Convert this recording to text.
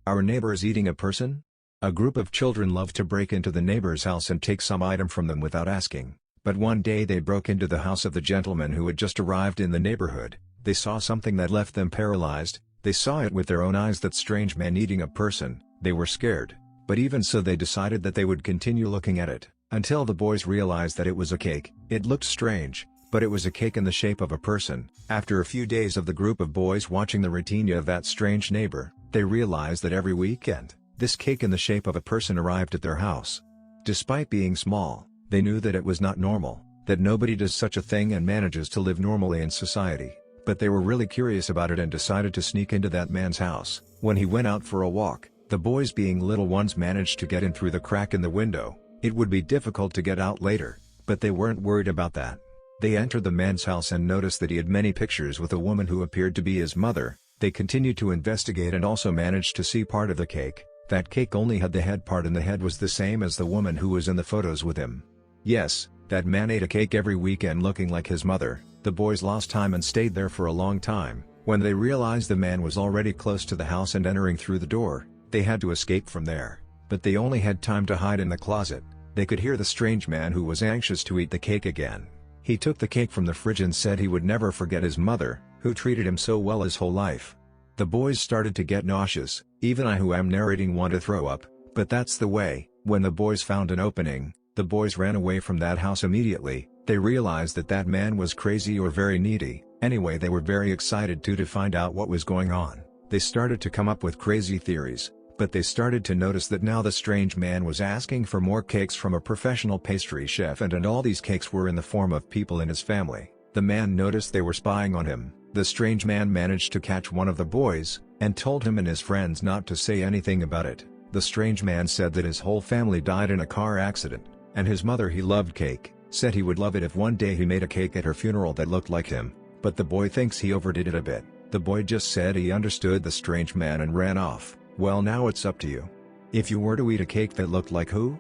Our neighbor is eating a person? A group of children love to break into the neighbor's house and take some item from them without asking. But one day they broke into the house of the gentleman who had just arrived in the neighborhood. They saw something that left them paralyzed. They saw it with their own eyes, that strange man eating a person. They were scared. But even so, they decided that they would continue looking at it, until the boys realized that it was a cake. It looked strange, but it was a cake in the shape of a person. After a few days of the group of boys watching the Ritinha of that strange neighbor, they realized that every weekend, this cake in the shape of a person arrived at their house. Despite being small, they knew that it was not normal, that nobody does such a thing and manages to live normally in society. But they were really curious about it and decided to sneak into that man's house. When he went out for a walk, the boys, being little ones, managed to get in through the crack in the window. It would be difficult to get out later, but they weren't worried about that. They entered the man's house and noticed that he had many pictures with a woman who appeared to be his mother. They continued to investigate and also managed to see part of the cake. That cake only had the head part, and the head was the same as the woman who was in the photos with him. Yes, that man ate a cake every weekend looking like his mother. The boys lost time and stayed there for a long time. When they realized the man was already close to the house and entering through the door, they had to escape from there. But they only had time to hide in the closet. They could hear the strange man who was anxious to eat the cake again. He took the cake from the fridge and said he would never forget his mother, who treated him so well his whole life. The boys started to get nauseous. Even I, who am narrating, want to throw up, but that's the way. When the boys found an opening, the boys ran away from that house immediately. They realized that that man was crazy or very needy. Anyway, they were very excited to find out what was going on. They started to come up with crazy theories, but they started to notice that now the strange man was asking for more cakes from a professional pastry chef, and all these cakes were in the form of people in his family. The man noticed they were spying on him. The strange man managed to catch one of the boys, and told him and his friends not to say anything about it. The strange man said that his whole family died in a car accident, and his mother, he loved cake, said he would love it if one day he made a cake at her funeral that looked like him. But the boy thinks he overdid it a bit. The boy just said he understood the strange man and ran off. Well, now it's up to you. If you were to eat a cake that looked like who?